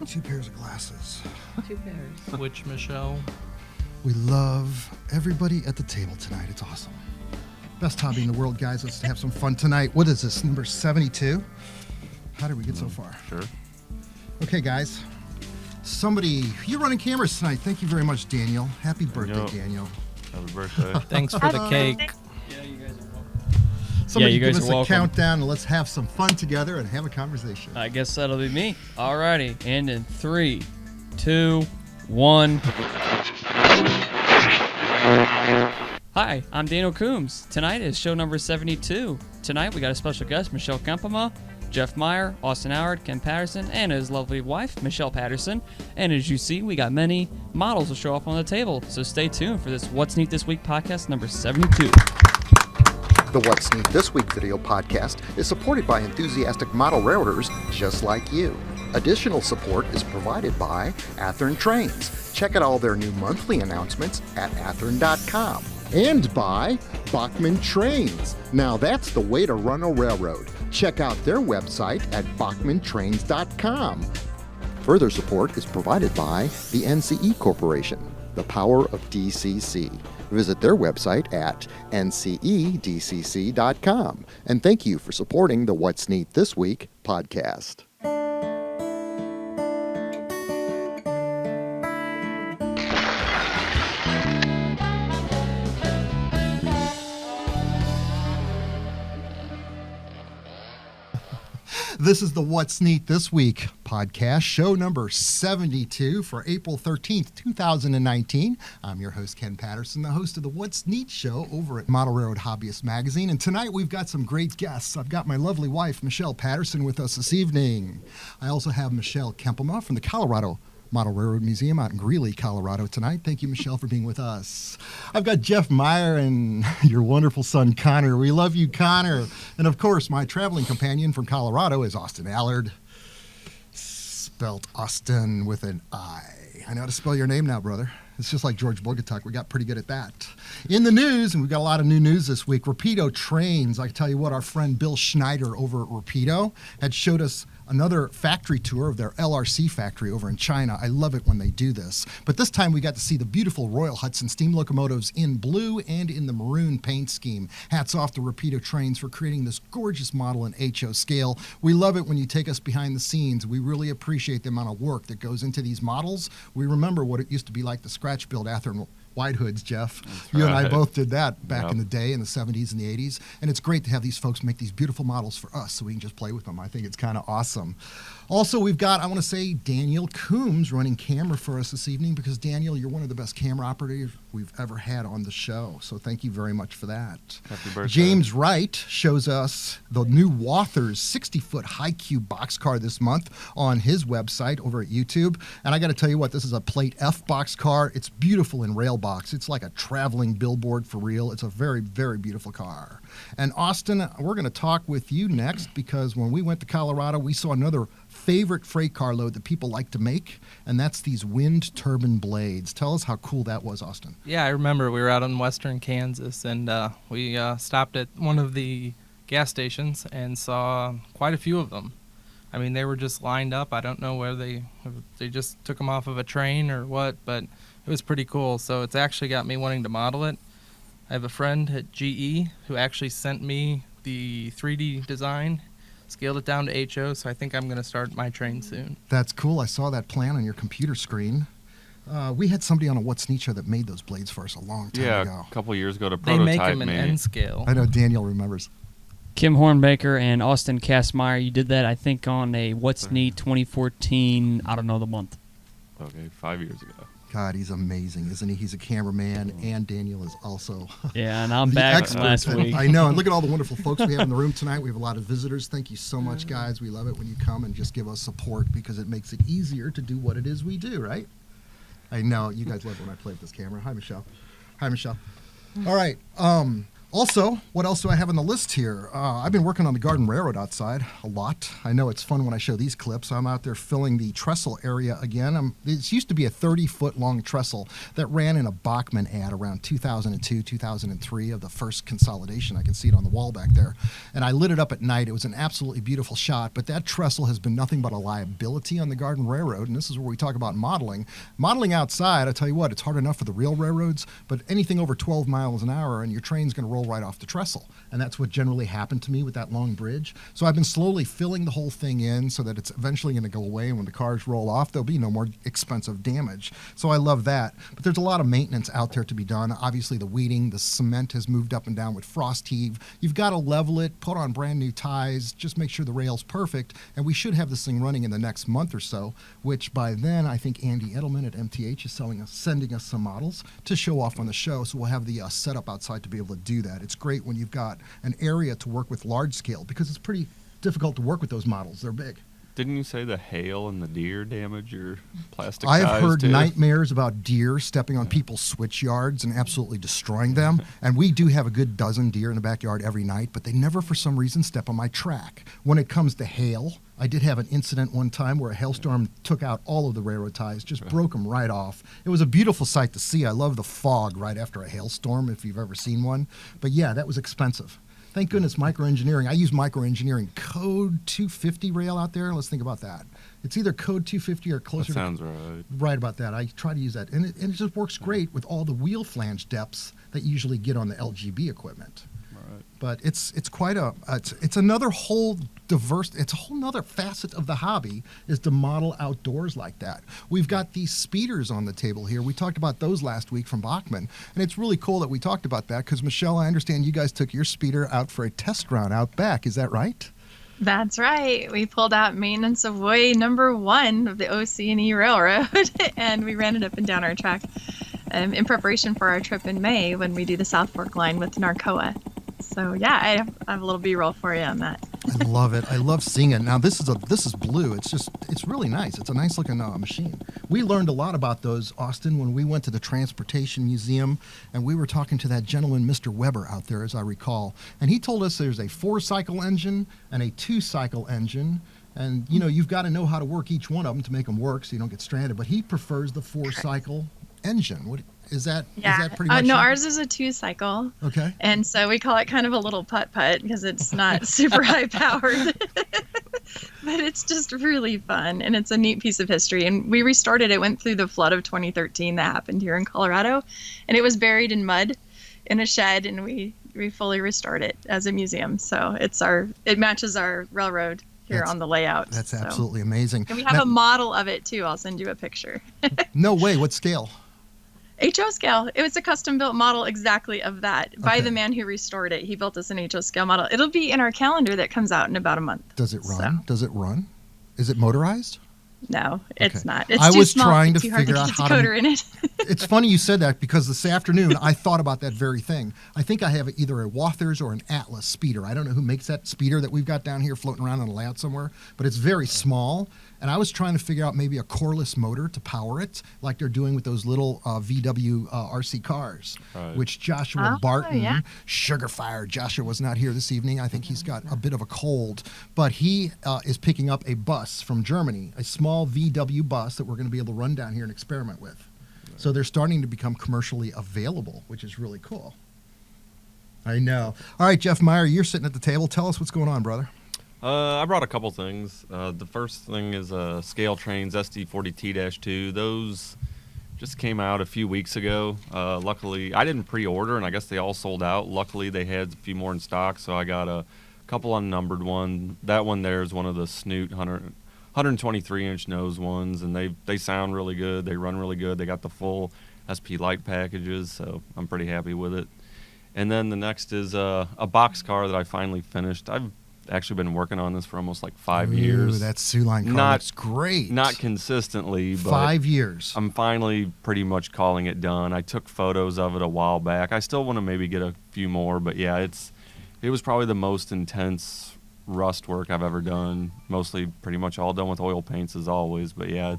2 pairs of glasses. 2 pairs. Which Michelle? We love everybody at the table tonight. It's awesome. Best hobby in the world, guys. Let's have some fun tonight. What is this, number 72? How did we get so far? Sure. Okay, guys. You're running cameras tonight. Thank you very much, Daniel. Happy birthday, Daniel. Happy birthday. Thanks for the cake. Yeah, you guys are welcome. Somebody you guys give us are a welcome. countdown and let's have some fun together and have a conversation. I guess that'll be me. Alrighty, and in 3, 2, 1. Hi, I'm Daniel Coombs. Tonight is show number 72. Tonight we got a special guest, Michelle Kempema, Jeff Meyer, Austin Howard, Ken Patterson, and his lovely wife, Michelle Patterson. And as you see, we got many models to show off on the table. So stay tuned for this What's Neat This Week podcast number 72. The What's Neat This Week video podcast is supported by enthusiastic model railroaders just like you. Additional support is provided by Athearn Trains. Check out all their new monthly announcements at athearn.com. And by Bachman Trains. Now that's the way to run a railroad. Check out their website at bachmantrains.com. Further support is provided by the NCE Corporation, the power of DCC. Visit their website at ncedcc.com. And thank you for supporting the What's Neat This Week podcast. This is the What's Neat This Week podcast, show number 72 for April 13th, 2019. I'm your host, Ken Patterson, the host of the What's Neat show over at Model Railroad Hobbyist Magazine. And tonight we've got some great guests. I've got my lovely wife, Michelle Patterson, with us this evening. I also have Michelle Kempema from the Colorado Model Railroad Museum out in Greeley, Colorado tonight. Thank you, Michelle, for being with us. I've got Jeff Meyer and your wonderful son, Connor. We love you, Connor. And of course, my traveling companion from Colorado is Austin Allard, spelt Austin with an I. I know how to spell your name now, brother. It's just like George Bogatuk. We got pretty good at that. In the news, and we've got a lot of new news this week, Rapido Trains. I can tell you what, our friend Bill Schneider over at Rapido had showed us another factory tour of their LRC factory over in China. I love it when they do this. But this time we got to see the beautiful Royal Hudson steam locomotives in blue and in the maroon paint scheme. Hats off to Rapido Trains for creating this gorgeous model in HO scale. We love it when you take us behind the scenes. We really appreciate the amount of work that goes into these models. We remember what it used to be like to scratch build Athearn Wide hoods, Jeff. That's you and I right. both did that back Yep. in the day in the 70s and the 80s. And it's great to have these folks make these beautiful models for us so we can just play with them. I think it's kind of awesome. Also, we've got, I want to say, Daniel Coombs running camera for us this evening because, Daniel, you're one of the best camera operators we've ever had on the show. So thank you very much for that. Happy birthday. James Wright shows us the new Wathers 60-foot high cube boxcar this month on his website over at YouTube. And I got to tell you what, this is a Plate F boxcar. It's beautiful in rail box. It's like a traveling billboard for real. It's a very, very beautiful car. And Austin, we're going to talk with you next because when we went to Colorado, we saw another favorite freight car load that people like to make, and that's these wind turbine blades. Tell us how cool that was, Austin. Yeah, I remember we were out in western Kansas, and we stopped at one of the gas stations and saw quite a few of them. I mean, they were just lined up. I don't know where they just took them off of a train or what, but it was pretty cool. So it's actually got me wanting to model it. I have a friend at GE who actually sent me the 3D design, scaled it down to HO, so I think I'm going to start my train soon. That's cool. I saw that plan on your computer screen. We had somebody on a What's Neat show that made those blades for us a long time ago. A couple years ago to They prototype make them in me. N scale. I know Daniel remembers. Kim Hornbaker and Austin Kastmeyer, you did that, I think, on a What's Neat 2014, I don't know the month. Okay, 5 years ago. God, he's amazing, isn't he? He's a cameraman, and Daniel is also Yeah, and I'm the back expert. last And week. I know, and look at all the wonderful folks we have in the room tonight. We have a lot of visitors. Thank you so much, guys. We love it when you come and just give us support because it makes it easier to do what it is we do, right? I know, you guys love when I play with this camera. Hi, Michelle. Hi, Michelle. All right, Also, what else do I have on the list here? I've been working on the Garden Railroad outside a lot. I know it's fun when I show these clips. I'm out there filling the trestle area again. It used to be a 30-foot long trestle that ran in a Bachman ad around 2002, 2003 of the first consolidation. I can see it on the wall back there. And I lit it up at night. It was an absolutely beautiful shot, but that trestle has been nothing but a liability on the Garden Railroad, and this is where we talk about modeling. Modeling outside, I tell you what, it's hard enough for the real railroads, but anything over 12 miles an hour and your train's going to roll right off the trestle. And that's what generally happened to me with that long bridge. So I've been slowly filling the whole thing in so that it's eventually going to go away, and when the cars roll off, there'll be no more expensive damage. So I love that. But there's a lot of maintenance out there to be done. Obviously, the weeding, the cement has moved up and down with frost heave. You've got to level it, put on brand new ties, just make sure the rail's perfect, and we should have this thing running in the next month or so, which by then I think Andy Edelman at MTH is sending us some models to show off on the show, so we'll have the setup outside to be able to do that. It's great when you've got an area to work with large scale because it's pretty difficult to work with those models. They're big. Didn't you say the hail and the deer damage your plastic I've ties heard too? nightmares about deer stepping on people's switch yards and absolutely destroying them. And we do have a good dozen deer in the backyard every night, but they never for some reason step on my track. When it comes to hail, I did have an incident one time where a hailstorm took out all of the railroad ties, just broke them right off. It was a beautiful sight to see. I love the fog right after a hailstorm, if you've ever seen one. But yeah, that was expensive. Thank goodness microengineering. I use microengineering code 250 rail out there. Let's think about that. It's either code 250 or closer That sounds right. right about that. I try to use that. And it just works great with all the wheel flange depths that you usually get on the LGB equipment. Right. But it's quite a it's another whole diverse, it's a whole nother facet of the hobby is to model outdoors like that. We've got these speeders on the table here. We talked about those last week from Bachman, and it's really cool that we talked about that because Michelle, I understand you guys took your speeder out for a test run out back. Is that right? That's right. We pulled out maintenance of way number 1 of the OC&E Railroad, and we ran it up and down our track in preparation for our trip in May when we do the South Fork line with Narcoa. So yeah, I have a little B-roll for you on that. I love it. I love seeing it. Now this is blue. It's really nice. It's a nice looking machine. We learned a lot about those, Austin, when we went to the Transportation Museum, and we were talking to that gentleman, Mr. Weber, out there, as I recall, and he told us there's a 4-cycle engine and a 2-cycle engine. And you know, you've got to know how to work each one of them to make them work so you don't get stranded. But he prefers the 4-cycle engine. What is that? Yeah. Is that pretty much no, it? ours is a 2-cycle. Okay. And so we call it kind of a little putt-putt because it's not super high-powered. But it's just really fun, and it's a neat piece of history. And we restored it. It went through the flood of 2013 that happened here in Colorado, and it was buried in mud in a shed, and we fully restored it as a museum. So it matches our railroad here on the layout. That's absolutely amazing. And we have a model of it, too. I'll send you a picture. No way. What scale? HO scale. It was a custom-built model exactly of that by the man who restored it. He built us an HO scale model. It'll be in our calendar that comes out in about a month. Does it run? Does it run? Is it motorized? No, it's Okay. not. It's I too was small. trying to It's too hard figure to out get how a to- decoder in it. It's funny you said that because this afternoon I thought about that very thing. I think I have either a Wathers or an Atlas speeder. I don't know who makes that speeder that we've got down here floating around in a layout somewhere, but it's very small. And I was trying to figure out maybe a coreless motor to power it, like they're doing with those little VW RC cars, Right. which Joshua Oh, Barton, yeah. Sugar Fire. Joshua was not here this evening. I think he's got a bit of a cold, but he is picking up a bus from Germany, a small VW bus that we're going to be able to run down here and experiment with. So they're starting to become commercially available, which is really cool. I know. All right, Jeff Meyer, you're sitting at the table. Tell us what's going on, brother. I brought a couple things. The first thing is Scale Trains SD40T-2. Those just came out a few weeks ago. Luckily, I didn't pre-order, and I guess they all sold out. Luckily, they had a few more in stock, so I got a couple unnumbered one. That one there is one of the Snoot 123-inch nose ones, and they sound really good. They run really good. They got the full SP Light packages, so I'm pretty happy with it. And then the next is a boxcar that I finally finished. I've actually been working on this for almost like 5 years. Ooh, that Sioux Line car looks great. Not consistently, but 5 years. I'm finally pretty much calling it done. I took photos of it a while back. I still want to maybe get a few more, but yeah, it was probably the most intense rust work I've ever done. Mostly pretty much all done with oil paints as always, but yeah,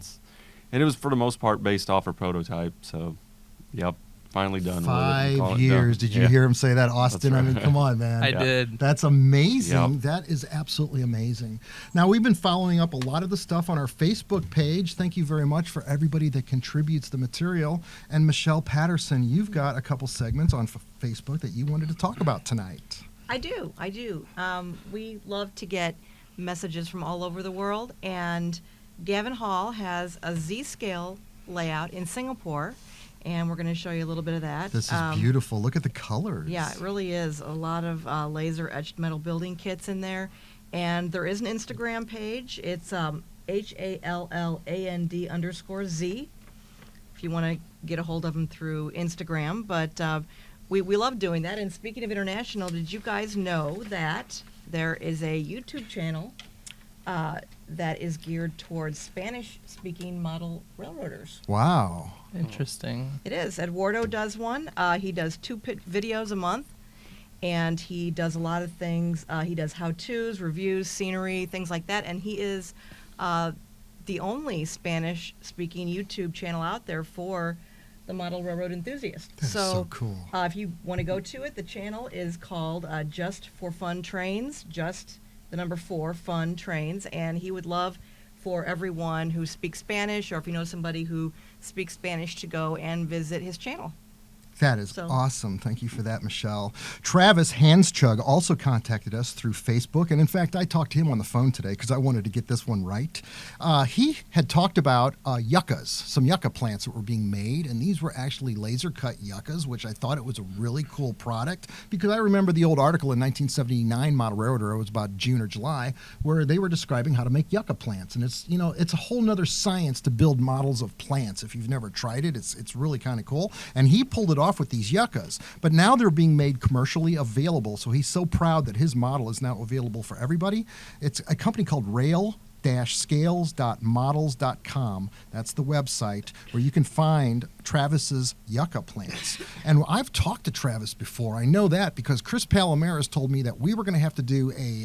and it was for the most part based off a prototype, so yep. finally done with it. 5 years. Did you hear him say that, Austin? That's I mean, right. come on, man. I did. That's amazing. Yep. That is absolutely amazing. Now, we've been following up a lot of the stuff on our Facebook page. Thank you very much for everybody that contributes the material. And Michelle Patterson, you've got a couple segments on Facebook that you wanted to talk about tonight. I do. We love to get messages from all over the world, and Gavin Hall has a Z-scale layout in Singapore, and we're going to show you a little bit of that. This is beautiful. Look at the colors. Yeah, it really is. A lot of laser etched metal building kits in there, and there is an Instagram page. It's HALLAND_Z if you want to get a hold of him through Instagram. But we love doing that. And speaking of international, did you guys know that there is a YouTube channel that is geared towards Spanish-speaking model railroaders? Wow. Interesting. It is. Eduardo does one. He does 2 videos a month, and he does a lot of things. He does how-tos, reviews, scenery, things like that, and he is the only Spanish-speaking YouTube channel out there for the model railroad enthusiast. That's so cool. If you want to go to it, the channel is called Just for Fun Trains, just the number 4 Fun Trains, and he would love for everyone who speaks Spanish, or if you know somebody who speaks Spanish, to go and visit his channel. That is awesome. Thank you for that, Michelle. Travis Handschug also contacted us through Facebook. And in fact, I talked to him on the phone today because I wanted to get this one right. He had talked about yuccas, some yucca plants that were being made. And these were actually laser cut yuccas, which I thought it was a really cool product because I remember the old article in 1979 Model Railroader, it was about June or July, where they were describing how to make yucca plants. And it's, you know, it's a whole nother science to build models of plants. If you've never tried it, it's really kind of cool. And he pulled it off with these yuccas, but now they're being made commercially available. So he's so proud that his model is now available for everybody. It's a company called rail-scales.models.com. That's the website where you can find Travis's yucca plants. And I've talked to Travis before. I know that because Chris Palomares told me that we were going to have to do a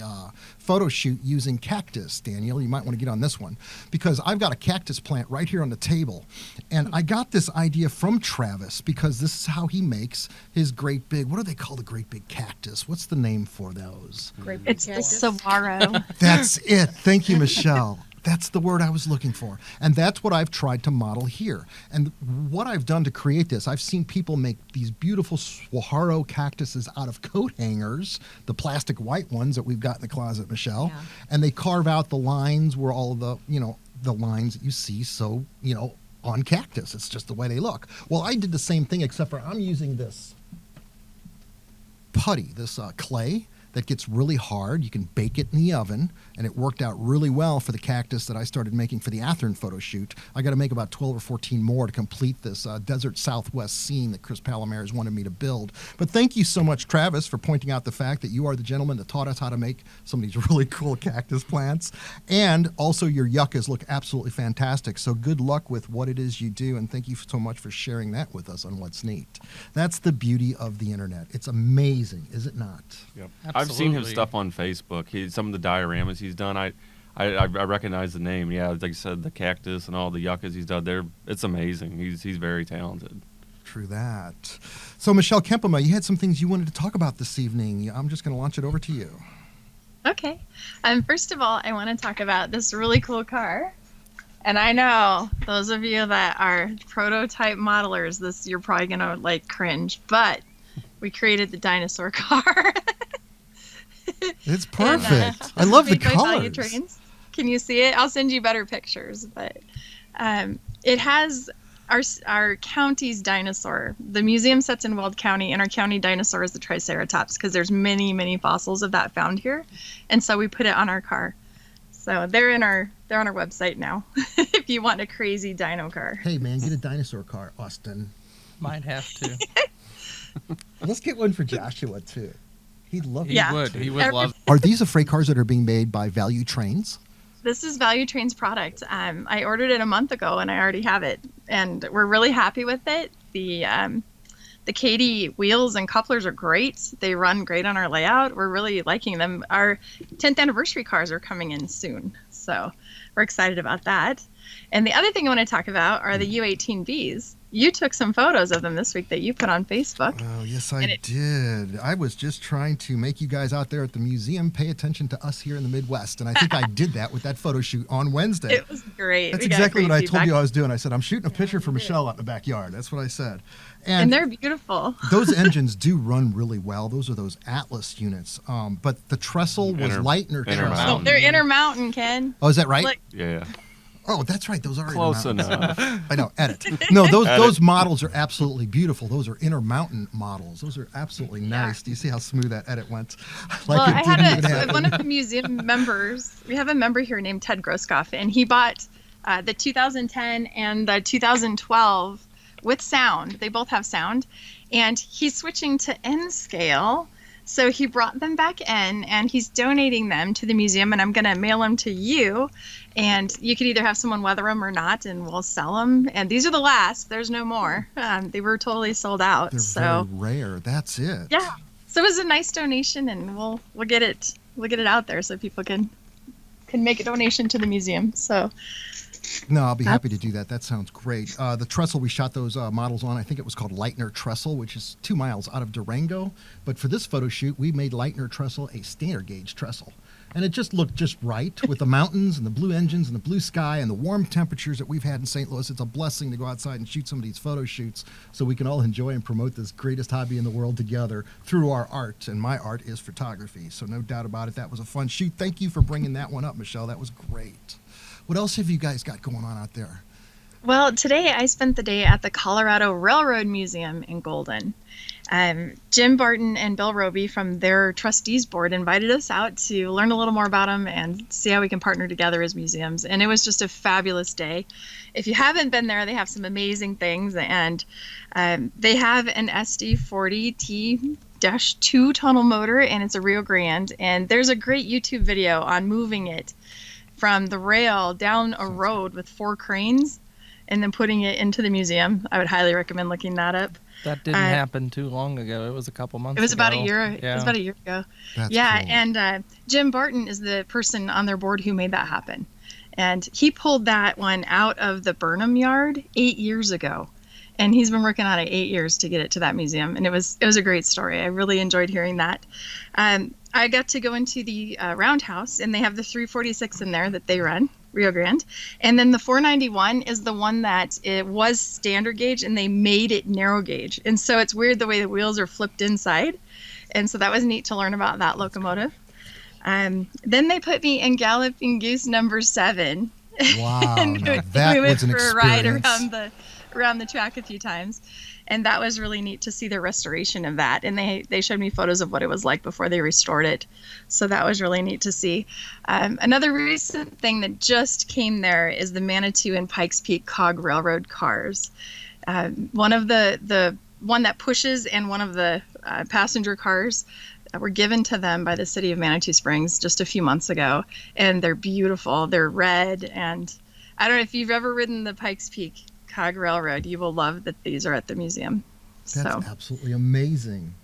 photo shoot using Cactus. Daniel, you might want to get on this one because I've got a cactus plant right here on the table. And I got this idea from Travis because this is how he makes his great big, what do they call the great big cactus? What's the name for those? Great big It's the cactus. saguaro. That's it. Thank you, Michelle. That's the word I was looking for. And that's what I've tried to model here. And what I've done to create this, I've seen people make these beautiful saguaro cactuses out of coat hangers, the plastic white ones that we've got in the closet, Michelle. Yeah. And they carve out the lines where all of the, you know, the lines that you see so, you know, on cactus. It's just the way they look. Well, I did the same thing except for I'm using this putty, this clay that gets really hard. You can bake it in the oven, and it worked out really well for the cactus that I started making for the Athern photo shoot. I got to make about 12 or 14 more to complete this desert Southwest scene that Chris Palomares wanted me to build. But thank you so much, Travis, for pointing out the fact that you are the gentleman that taught us how to make some of these really cool cactus plants. And also your yuccas look absolutely fantastic. So good luck with what it is you do, and thank you so much for sharing that with us on What's Neat. That's the beauty of the internet. It's amazing, is it not? Yep. I've seen his Absolutely. stuff on Facebook. Some of the dioramas he's done, I recognize the name. Yeah, like I said, the cactus and all the yuccas he's done. It's amazing. He's very talented. True that. So, Michelle Kempema, you had some things you wanted to talk about this evening. I'm just going to launch it over to you. Okay. First of all, I want to talk about this really cool car. And I know those of you that are prototype modelers, you're probably going to like cringe, but we created the dinosaur car. It's perfect. I love the made by Value colors. Trains. Can you see it? I'll send you better pictures, but it has our county's dinosaur. The museum sets in Weld County, and our county dinosaur is the Triceratops because there's many, many fossils of that found here, and so we put it on our car. So they're on our website now. If you want a crazy dino car. Hey, man, get a dinosaur car, Austin. Might have to. Let's get one for Joshua, too. He'd love He Yeah. would. He would love. Are these the freight cars that are being made by Value Trains? This is Value Train's product. I ordered it a month ago, and I already have it, and we're really happy with it. The Katie wheels and couplers are great. They run great on our layout. We're really liking them. Our 10th anniversary cars are coming in soon, so we're excited about that. And the other thing I want to talk about are the U-18Bs. You took some photos of them this week that you put on Facebook. Oh, yes, I did. I was just trying to make you guys out there at the museum pay attention to us here in the Midwest, and I think I did that with that photo shoot on Wednesday. It was great. That's We got exactly great what I told feedback. you I was doing. I said, I'm shooting a picture for Michelle out in the backyard. That's what I said. And they're beautiful. Those engines do run really well. Those are those Atlas units. But the trestle was Leitner trestle. Intermountain. They're Intermountain, Ken. Oh, is that right? Look, Yeah. Oh, that's right. Those are Close Intermountains. enough. I know. Edit. No, those Edit. those models are absolutely beautiful. Those are Intermountain models. Those are absolutely nice. Do you see how smooth that edit went? well, I didn't even had happen. one of the museum members. We have a member here named Ted Groskoff, and he bought the 2010 and the 2012 with sound. They both have sound, and he's switching to N scale. So he brought them back in, and he's donating them to the museum, and I'm going to mail them to you. And you could either have someone weather them or not, and we'll sell them. And these are the last. There's no more. They were totally sold out. They're so very rare. That's it. yeah. So it was a nice donation, and we'll get it out there so people can make a donation to the museum. So No, I'll be happy to do that. That sounds great. The trestle we shot those models on, I think it was called Leitner Trestle, which is 2 miles out of Durango. But for this photo shoot, we made Leitner Trestle a standard gauge trestle. And it just looked just right with the mountains and the blue engines and the blue sky and the warm temperatures that we've had in St. Louis. It's a blessing to go outside and shoot some of these photo shoots so we can all enjoy and promote this greatest hobby in the world together through our art. And my art is photography. So no doubt about it, that was a fun shoot. Thank you for bringing that one up, Michelle. That was great. What else have you guys got going on out there? Well, today I spent the day at the Colorado Railroad Museum in Golden. Jim Barton and Bill Roby from their trustees board invited us out to learn a little more about them and see how we can partner together as museums. And it was just a fabulous day. If you haven't been there, they have some amazing things. And they have an SD40T-2 tunnel motor, and it's a Rio Grande. And there's a great YouTube video on moving it from the rail down a road with 4 cranes and then putting it into the museum. I would highly recommend looking that up. That didn't happen too long ago. It was a couple months ago. It was about a year. Yeah. It was about a year ago. That's yeah, cool. and Jim Barton is the person on their board who made that happen. And he pulled that one out of the Burnham yard 8 years ago. And he's been working on it 8 years to get it to that museum. And it was a great story. I really enjoyed hearing that. I got to go into the Roundhouse, and they have the 346 in there that they run, Rio Grande. And then the 491 is the one that it was standard gauge, and they made it narrow gauge. And so it's weird the way the wheels are flipped inside. And so that was neat to learn about that locomotive. Then they put me in Galloping Goose number 7. Wow, And now that we went was an for a ride experience. around the track a few times, and that was really neat to see the restoration of that. And they showed me photos of what it was like before they restored it, so that was really neat to see. Another recent thing that just came there is the Manitou and Pikes Peak Cog Railroad cars. One of the one that pushes and one of the passenger cars were given to them by the city of Manitou Springs just a few months ago, and they're beautiful. They're red, and I don't know if you've ever ridden the Pikes Peak Cog Railroad, you will love that these are at the museum. That's absolutely amazing.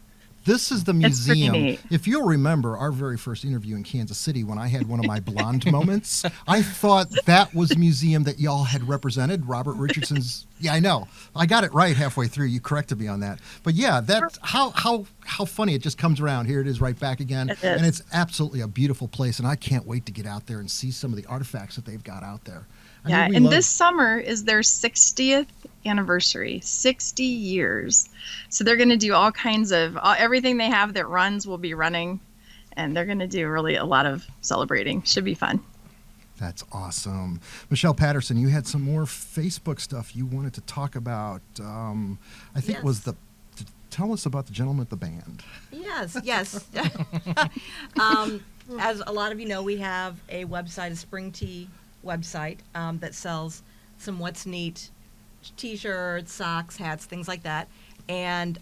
This is the It's pretty museum. neat. If you'll remember our very first interview in Kansas City when I had one of my blonde moments, I thought that was the museum that y'all had represented, Robert Richardson's. Yeah, I know. I got it right halfway through. You corrected me on that. But yeah, that's how funny it just comes around. Here it is right back again. It is. And it's absolutely a beautiful place. And I can't wait to get out there and see some of the artifacts that they've got out there. I Yeah, mean, we and love- this summer is their 60th anniversary, 60 years. So they're going to do all kinds of, everything they have that runs will be running, and they're going to do really a lot of celebrating. Should be fun. That's awesome. Michelle Patterson, you had some more Facebook stuff you wanted to talk about. I think it was tell us about the gentleman at the band. Yes. As a lot of you know, we have a website, a Spring Tea website that sells some What's Neat T-shirts, socks, hats, things like that. And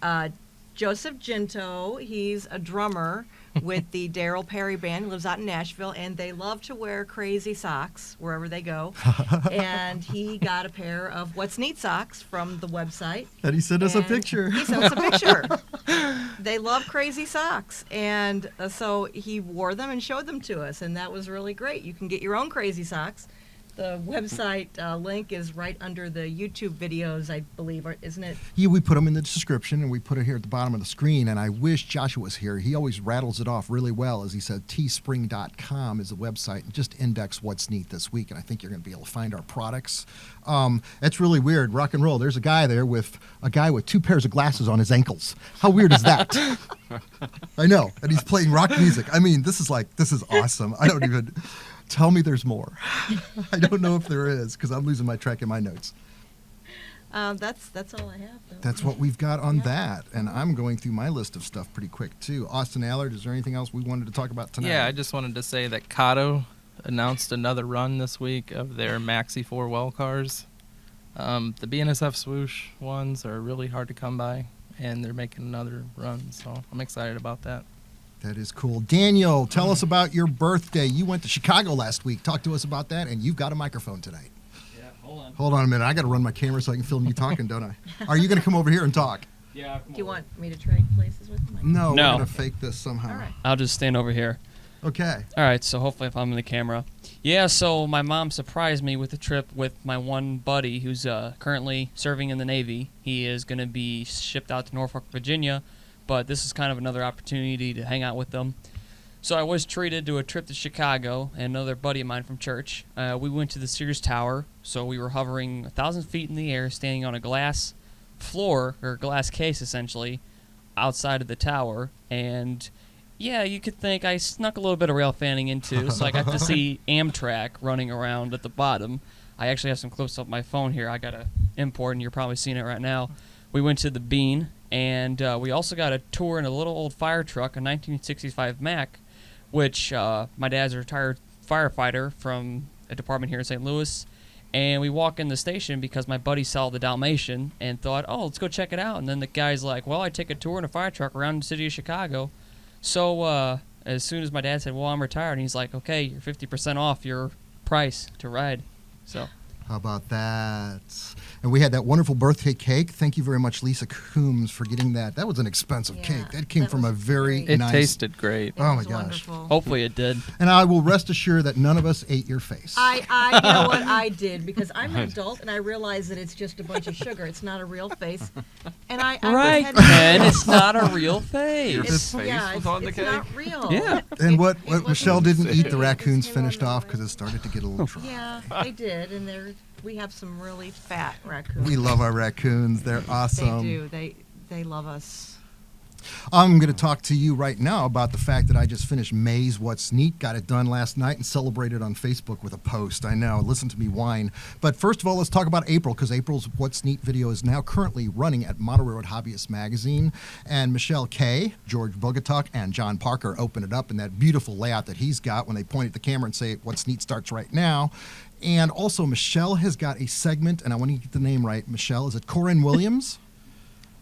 Joseph Ginto, he's a drummer with the Darryl Perry Band, lives out in Nashville, and they love to wear crazy socks wherever they go. And he got a pair of What's Neat socks from the website. And he sent us a And picture. He sent us a picture. They love crazy socks. And so he wore them and showed them to us, and that was really great. You can get your own crazy socks The website link is right under the YouTube videos, I believe, isn't it? Yeah, we put them in the description, and we put it here at the bottom of the screen, and I wish Joshua was here. He always rattles it off really well. As he said, teespring.com is the website. Just index what's neat this week, and I think you're going to be able to find our products. It's really weird. Rock and roll. There's a guy there with 2 pairs of glasses on his ankles. How weird is that? I know, and he's playing rock music. I mean, this is awesome. I don't even... Tell me there's more. I don't know if there is because I'm losing my track in my notes. That's all I have, though. That's what we've got on that. And I'm going through my list of stuff pretty quick, too. Austin Allard, is there anything else we wanted to talk about tonight? Yeah, I just wanted to say that Kato announced another run this week of their Maxi 4-well cars. The BNSF swoosh ones are really hard to come by, and they're making another run, so I'm excited about that. That is cool. Daniel, tell us about your birthday. You went to Chicago last week. Talk to us about that, and you've got a microphone tonight. Yeah, hold on. Hold on a minute. I got to run my camera so I can film you talking, don't I? Are you going to come over here and talk? Yeah. Do you want me to trade places with you? No, No. we're going to fake this somehow. All right. I'll just stand over here. Okay. All right, so hopefully if I'm in the camera. Yeah, so my mom surprised me with a trip with my one buddy who's currently serving in the Navy. He is going to be shipped out to Norfolk, Virginia, but this is kind of another opportunity to hang out with them. So I was treated to a trip to Chicago, and another buddy of mine from church. We went to the Sears Tower, so we were hovering 1,000 feet in the air, standing on a glass floor, or glass case essentially, outside of the tower. And yeah, you could think I snuck a little bit of rail fanning into, so I got to see Amtrak running around at the bottom. I actually have some clips up my phone here I got to import, and you're probably seeing it right now. We went to the Bean, and we also got a tour in a little old fire truck, a 1965 Mack, which my dad's a retired firefighter from a department here in St. Louis. And we walk in the station because my buddy saw the Dalmatian and thought, oh, let's go check it out. And then the guy's like, well, I take a tour in a fire truck around the city of Chicago. So as soon as my dad said, well, I'm retired, and he's like, okay, you're 50% off your price to ride. So How about that? And we had that wonderful birthday cake. Thank you very much, Lisa Coombs, for getting that. That was an expensive cake. That came from a very It nice... tasted great. Oh, my gosh. hopefully it did. And I will rest assured that none of us ate your face. You know what I did, because I'm an adult and I realize that it's just a bunch of sugar. It's not a real face. And I Right, had Ken, it's not a real face. Your face yeah, was on the it's cake? not real. Yeah. And what wasn't Michelle didn't eat, the it raccoons just came finished on the off way. because it started to get a little dry. Yeah, they did, and we have some really fat raccoons. We love our raccoons. They're awesome. They do. They love us. I'm going to talk to you right now about the fact that I just finished May's What's Neat, got it done last night, and celebrated on Facebook with a post. I know, listen to me whine. But first of all, let's talk about April, because April's What's Neat video is now currently running at Model Railroad Hobbyist Magazine. And Michelle Kay, George Bogatuk, and John Parker open it up in that beautiful layout that he's got when they point at the camera and say, What's Neat starts right now. And also, Michelle has got a segment, and I want to get the name right. Michelle, is it Corinne Williams?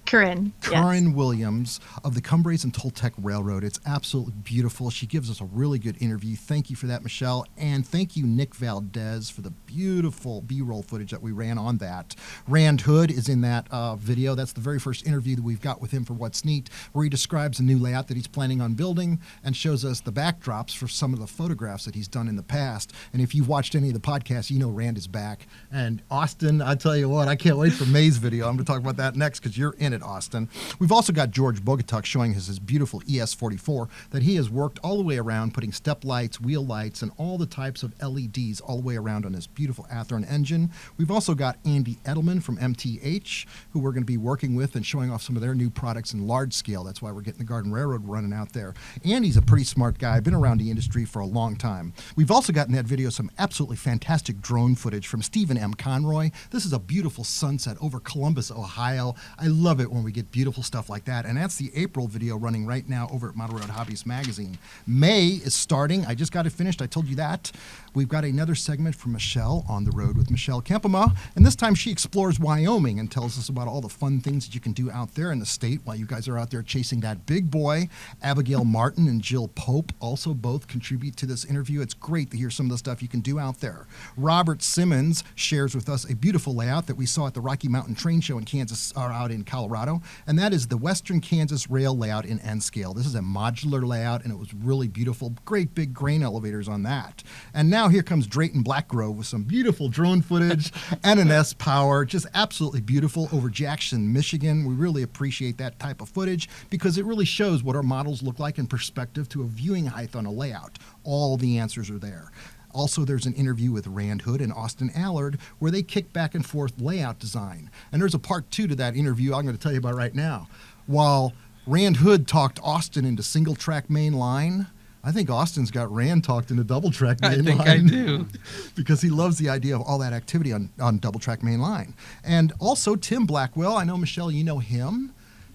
Corinne. Corinne Williams of the Cumbres and Toltec Railroad. It's absolutely beautiful. She gives us a really good interview. Thank you for that, Michelle. And thank you, Nick Valdez, for the beautiful B-roll footage that we ran on that. Rand Hood is in that video. That's the very first interview that we've got with him for What's Neat, where he describes a new layout that he's planning on building and shows us the backdrops for some of the photographs that he's done in the past. And if you've watched any of the podcasts, you know Rand is back. And Austin, I tell you what, I can't wait for May's video. I'm going to talk about that next because you're in it, Austin. We've also got George Bogatuk showing us his beautiful ES44 that he has worked all the way around, putting step lights, wheel lights, and all the types of LEDs all the way around on his beautiful Athearn engine. We've also got Andy Edelman from MTH, who we're going to be working with and showing off some of their new products in large scale. That's why we're getting the Garden Railroad running out there. Andy's a pretty smart guy, been around the industry for a long time. We've also got in that video some absolutely fantastic drone footage from Stephen M. Conroy. This is a beautiful sunset over Columbus, Ohio. I love it when we get beautiful stuff like that. And that's the April video running right now over at Model Railroad Hobbies Magazine. May is starting. I just got it finished. I told you that. We've got another segment from Michelle on the road with Michelle Kempema. And this time she explores Wyoming and tells us about all the fun things that you can do out there in the state while you guys are out there chasing that big boy. Abigail Martin and Jill Pope also both contribute to this interview. It's great to hear some of the stuff you can do out there. Robert Simmons shares with us a beautiful layout that we saw at the Rocky Mountain Train Show in Kansas, or out in Colorado. Colorado, and that is the Western Kansas rail layout in N scale. This is a modular layout, and it was really beautiful. Great big grain elevators on that. And now here comes Drayton Blackgrove with some beautiful drone footage and an S-Power. Just absolutely beautiful over Jackson, Michigan. We really appreciate that type of footage because it really shows what our models look like in perspective to a viewing height on a layout. All the answers are there. Also, there's an interview with Rand Hood and Austin Allard where they kick back and forth layout design. And there's a part 2 to that interview I'm going to tell you about right now. While Rand Hood talked Austin into single track main line, I think Austin's got Rand talked into double track main line. I think I do. Because he loves the idea of all that activity on double track main line. And also Tim Blackwell, I know, Michelle, you know him.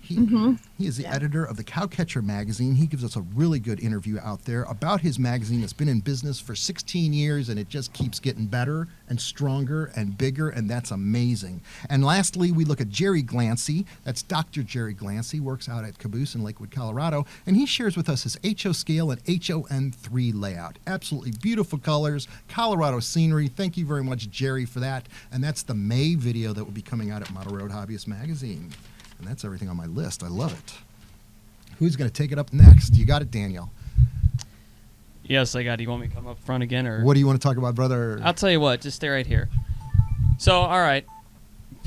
He is the editor of the Cowcatcher magazine. He gives us a really good interview out there about his magazine that's been in business for 16 years, and it just keeps getting better and stronger and bigger, and that's amazing. And lastly, we look at Jerry Glancy. That's Dr. Jerry Glancy, works out at Caboose in Lakewood, Colorado, and he shares with us his HO scale and HON3 layout. Absolutely beautiful colors, Colorado scenery. Thank you very much, Jerry, for that. And that's the May video that will be coming out at Model Road Hobbyist magazine. And that's everything on my list. I love it. Who's going to take it up next? You got it, Daniel. Yes, I got it. You want me to come up front again? Or What do you want to talk about, brother? I'll tell you what. Just stay right here. So, all right.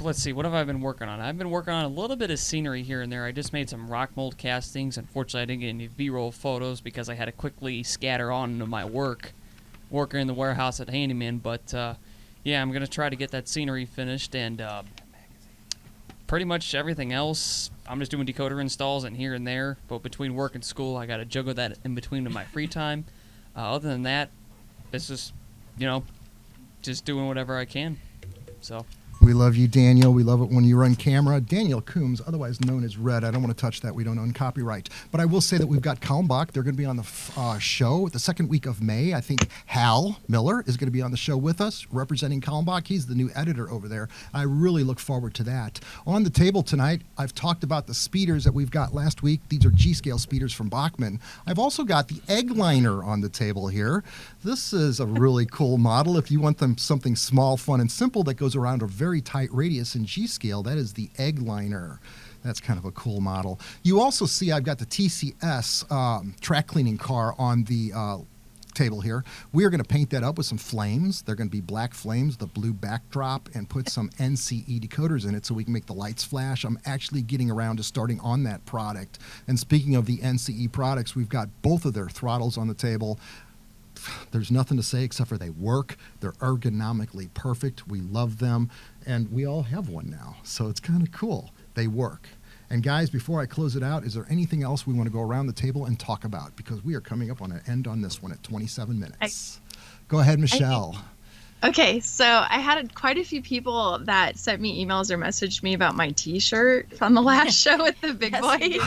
Let's see. What have I been working on? I've been working on a little bit of scenery here and there. I just made some rock mold castings. Unfortunately, I didn't get any B-roll photos because I had to quickly scatter on to my worker in the warehouse at Handyman. But, yeah, I'm going to try to get that scenery finished. And pretty much everything else, I'm just doing decoder installs and here and there. But between work and school, I got to juggle that in between to my free time. Other than that, it's just, just doing whatever I can. So. We love you, Daniel. We love it when you run camera. Daniel Coombs, otherwise known as Red. I don't want to touch that. We don't own copyright. But I will say that we've got Kalmbach. They're going to be on the show the second week of May. I think Hal Miller is going to be on the show with us, representing Kalmbach. He's the new editor over there. I really look forward to that. On the table tonight, I've talked about the speeders that we've got last week. These are G-scale speeders from Bachmann. I've also got the egg liner on the table here. This is a really cool model. If you want something small, fun, and simple that goes around a very tight radius in G-scale, that is the egg liner. That's kind of a cool model. You also see I've got the TCS track cleaning car on the table here. We are going to paint that up with some flames. They're going to be black flames, the blue backdrop, and put some NCE decoders in it so we can make the lights flash. I'm actually getting around to starting on that product. And speaking of the NCE products, we've got both of their throttles on the table. There's nothing to say except for they work. They're ergonomically perfect. We love them, and we all have one now, so it's kind of cool. They work. And guys, before I close it out, is there anything else we want to go around the table and talk about? Because we are coming up on an end on this one at 27 minutes. Go ahead, Michelle. Okay, so I had quite a few people that sent me emails or messaged me about my T-shirt from the last show with the big boy,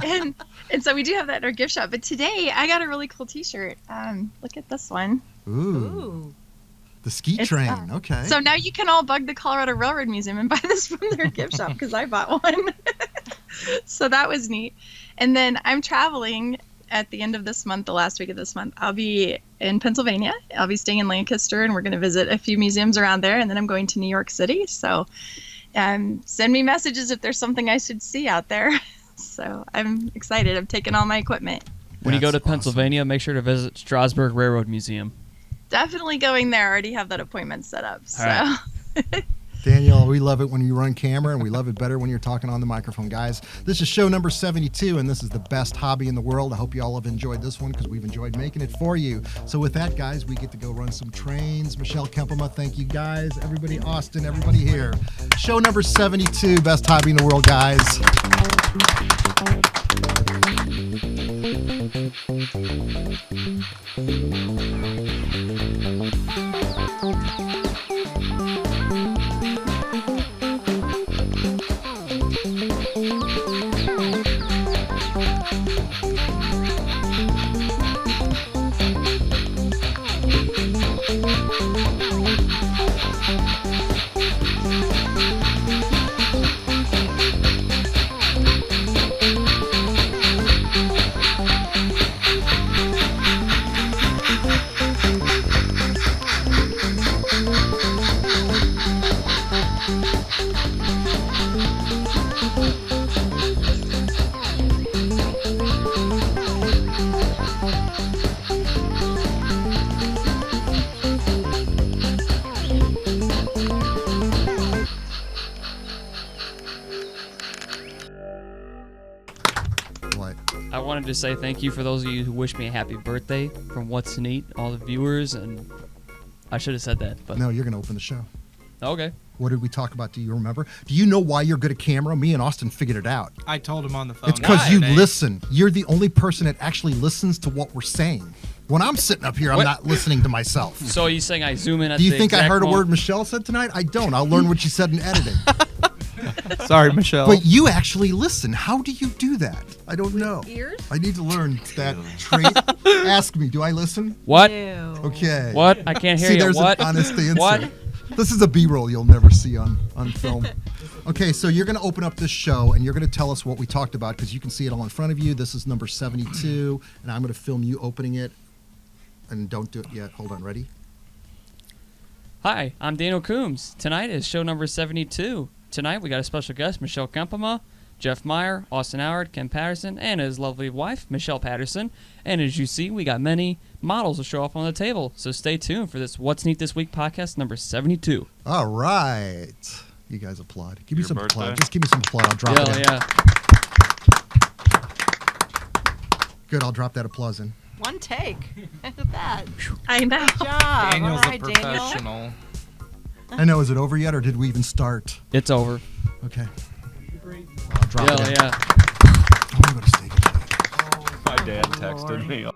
and so we do have that in our gift shop. But today I got a really cool T-shirt. Look at this one. Ooh. The ski train. Okay. So now you can all bug the Colorado Railroad Museum and buy this from their gift shop because I bought one. So that was neat. And then I'm traveling at the end of this month, the last week of this month. I'll be in Pennsylvania. I'll be staying in Lancaster, and we're going to visit a few museums around there. And then I'm going to New York City. So send me messages if there's something I should see out there. So I'm excited. I've taken all my equipment. When you go to Pennsylvania, make sure to visit Strasburg Railroad Museum. Definitely going there. I already have that appointment set up. So. All right. Daniel, we love it when you run camera, and we love it better when you're talking on the microphone. Guys, this is show number 72, and this is the best hobby in the world. I hope you all have enjoyed this one because we've enjoyed making it for you. So with that, guys, we get to go run some trains. Michelle Kempema, thank you, guys. Everybody, Austin, everybody here. Show number 72, best hobby in the world, guys. wanted to say thank you for those of you who wished me a happy birthday from What's Neat, all the viewers, and I should have said that, but No, you're going to open the show. okay. What did we talk about? Do you remember? Do you know why you're good at camera? Me and Austin figured it out. I told him on the phone. It's because you yesterday. listen. You're the only person that actually listens to what we're saying. When I'm sitting up here, I'm What? not listening to myself. So are you saying I zoom in at Do you the think I exact heard a moment? word Michelle said tonight? I don't. I'll learn what she said in editing. Sorry, Michelle. But you actually listen. How do you do that? I don't know. Ears? I need to learn that trait. Ask me. Do I listen? What? No. Okay. What? I can't hear See, you. there's What? an honest answer. What? This is a B-roll you'll never see on film. Okay, so you're going to open up this show, and you're going to tell us what we talked about, because you can see it all in front of you. This is number 72, and I'm going to film you opening it. And don't do it yet. Hold on. Ready? Hi, I'm Daniel Coombs. Tonight is show number 72. Tonight we got a special guest, Michelle Kempema, Jeff Meyer, Austin Howard, Ken Patterson, and his lovely wife, Michelle Patterson. And as you see, we got many models to show off on the table. So stay tuned for this What's Neat This Week podcast number 72. All right. You guys applaud. Give me Your some birthday? applaud. Just give me some applaud. I'll drop it in. Yeah. Good. I'll drop that applause in. One take. Look at that. I know. Good job. Daniel's All right, a Daniel. professional. I know. Is it over yet, or did we even start? It's over. Okay. I'll drop it in. Yeah. I'm going to go to stage. My dad texted me.